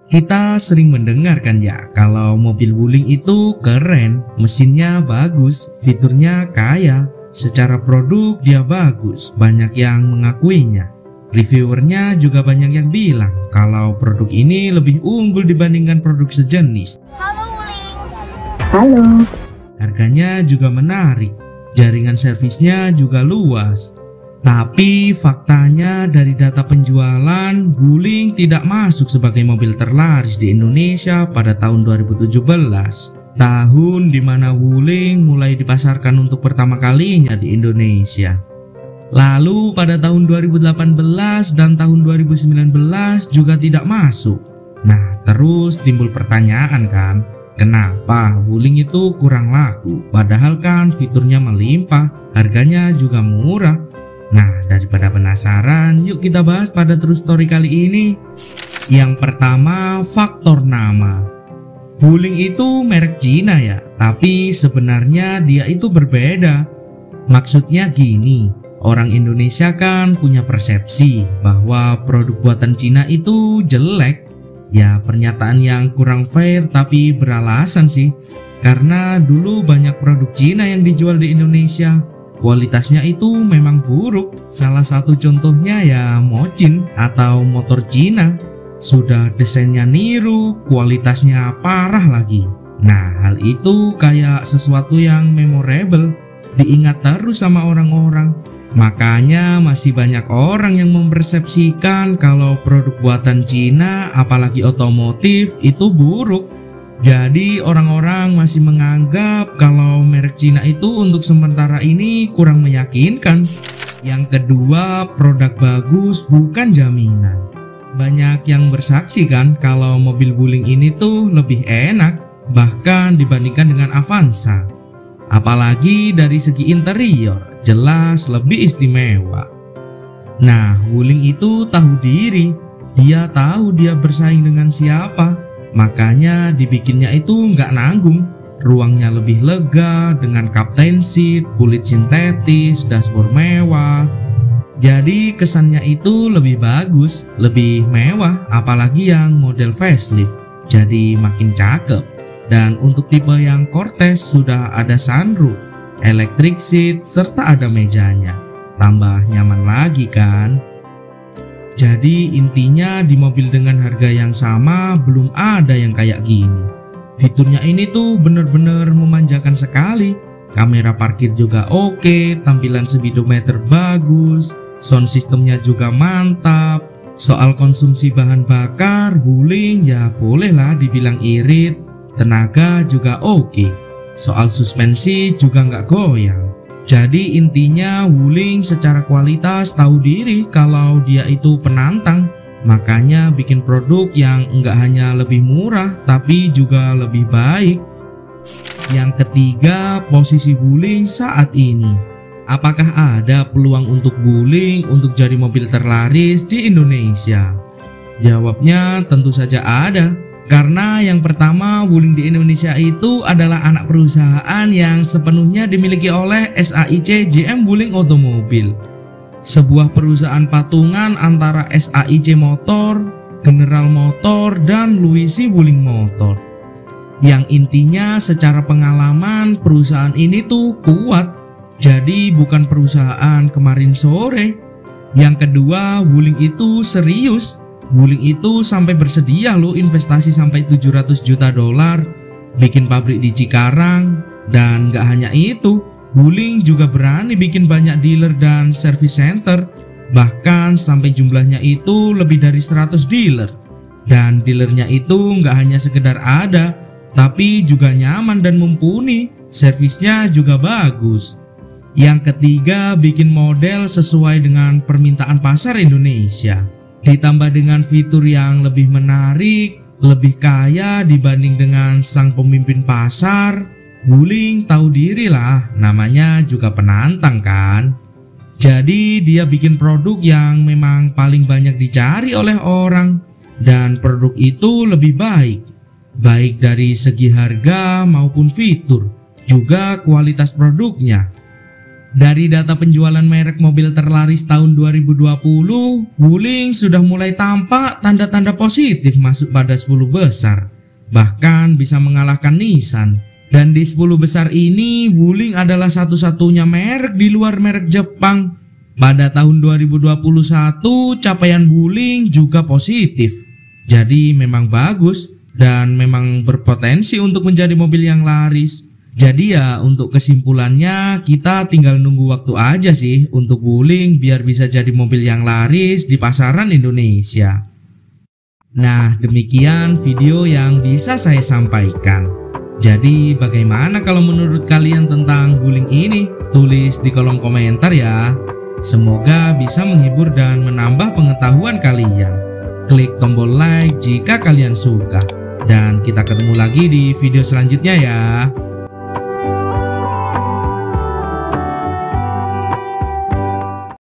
Kita sering mendengar kan ya, kalau mobil Wuling itu keren, mesinnya bagus, fiturnya kaya, secara produk dia bagus, banyak yang mengakuinya. Reviewernya juga banyak yang bilang kalau produk ini lebih unggul dibandingkan produk sejenis. Halo Wuling. Halo. Harganya juga menarik, jaringan servisnya juga luas. Tapi faktanya dari data penjualan, Wuling tidak masuk sebagai mobil terlaris di Indonesia pada tahun 2017. Tahun di mana Wuling mulai dipasarkan untuk pertama kalinya di Indonesia. Lalu pada tahun 2018 dan tahun 2019 juga tidak masuk. Nah, terus timbul pertanyaan kan, kenapa Wuling itu kurang laku? Padahal kan fiturnya melimpah, harganya juga murah. Nah, daripada penasaran, yuk kita bahas pada True Story kali ini. Yang pertama, faktor nama. Wuling itu merek Cina ya, tapi sebenarnya dia itu berbeda. Maksudnya gini, orang Indonesia kan punya persepsi bahwa produk buatan Cina itu jelek. Ya, pernyataan yang kurang fair tapi beralasan sih. Karena dulu banyak produk Cina yang dijual di Indonesia, kualitasnya itu memang buruk. Salah satu contohnya ya Mochin atau motor Cina. Sudah desainnya niru, kualitasnya parah lagi. Nah, hal itu kayak sesuatu yang memorable, diingat terus sama orang-orang. Makanya masih banyak orang yang mempersepsikan kalau produk buatan Cina, apalagi otomotif, itu buruk. Jadi orang-orang masih menganggap kalau merek Cina itu untuk sementara ini kurang meyakinkan. Yang kedua, produk bagus bukan jaminan. Banyak yang bersaksi kan kalau mobil Wuling ini tuh lebih enak, bahkan dibandingkan dengan Avanza. Apalagi dari segi interior, jelas lebih istimewa. Nah, Wuling itu tahu diri, dia tahu dia bersaing dengan siapa. Makanya dibikinnya itu nggak nanggung. Ruangnya lebih lega dengan captain seat, kulit sintetis, dashboard mewah. Jadi kesannya itu lebih bagus, lebih mewah, apalagi yang model facelift. Jadi makin cakep. Dan untuk tipe yang Cortez sudah ada sunroof, electric seat, serta ada mejanya. Tambah nyaman lagi kan? Jadi intinya di mobil dengan harga yang sama belum ada yang kayak gini. Fiturnya ini tuh bener-bener memanjakan sekali. Kamera parkir juga oke, tampilan speedometer bagus, sound systemnya juga mantap. Soal konsumsi bahan bakar, Wuling ya bolehlah dibilang irit. Tenaga juga oke. Soal suspensi juga nggak goyang. Jadi intinya Wuling secara kualitas tahu diri kalau dia itu penantang. Makanya bikin produk yang enggak hanya lebih murah tapi juga lebih baik. Yang ketiga, posisi Wuling saat ini. Apakah ada peluang untuk Wuling untuk jadi mobil terlaris di Indonesia? Jawabnya tentu saja ada. Karena yang pertama, Wuling di Indonesia itu adalah anak perusahaan yang sepenuhnya dimiliki oleh SAIC JM Wuling Automobil. Sebuah perusahaan patungan antara SAIC Motor, General Motor, dan Luisi Wuling Motor. Yang intinya secara pengalaman perusahaan ini tuh kuat. Jadi bukan perusahaan kemarin sore. Yang kedua, Wuling itu serius. Wuling itu sampai bersedia loh investasi sampai 700 juta dolar, bikin pabrik di Cikarang. Dan gak hanya itu, Wuling juga berani bikin banyak dealer dan service center. Bahkan sampai jumlahnya itu lebih dari 100 dealer. Dan dealernya itu gak hanya sekedar ada, tapi juga nyaman dan mumpuni, servisnya juga bagus. Yang ketiga, bikin model sesuai dengan permintaan pasar Indonesia. Ditambah dengan fitur yang lebih menarik, lebih kaya dibanding dengan sang pemimpin pasar. Wuling tahu diri lah, namanya juga penantang kan. Jadi dia bikin produk yang memang paling banyak dicari oleh orang. Dan produk itu lebih baik. Baik dari segi harga maupun fitur, juga kualitas produknya. Dari data penjualan merek mobil terlaris tahun 2020, Wuling sudah mulai tampak tanda-tanda positif masuk pada 10 besar. Bahkan bisa mengalahkan Nissan. Dan di 10 besar ini, Wuling adalah satu-satunya merek di luar merek Jepang. Pada tahun 2021, capaian Wuling juga positif. Jadi memang bagus dan memang berpotensi untuk menjadi mobil yang laris. Jadi ya untuk kesimpulannya kita tinggal nunggu waktu aja sih untuk Wuling biar bisa jadi mobil yang laris di pasaran Indonesia. Nah, demikian video yang bisa saya sampaikan. Jadi bagaimana kalau menurut kalian tentang Wuling ini? Tulis di kolom komentar ya. Semoga bisa menghibur dan menambah pengetahuan kalian. Klik tombol like jika kalian suka. Dan kita ketemu lagi di video selanjutnya ya.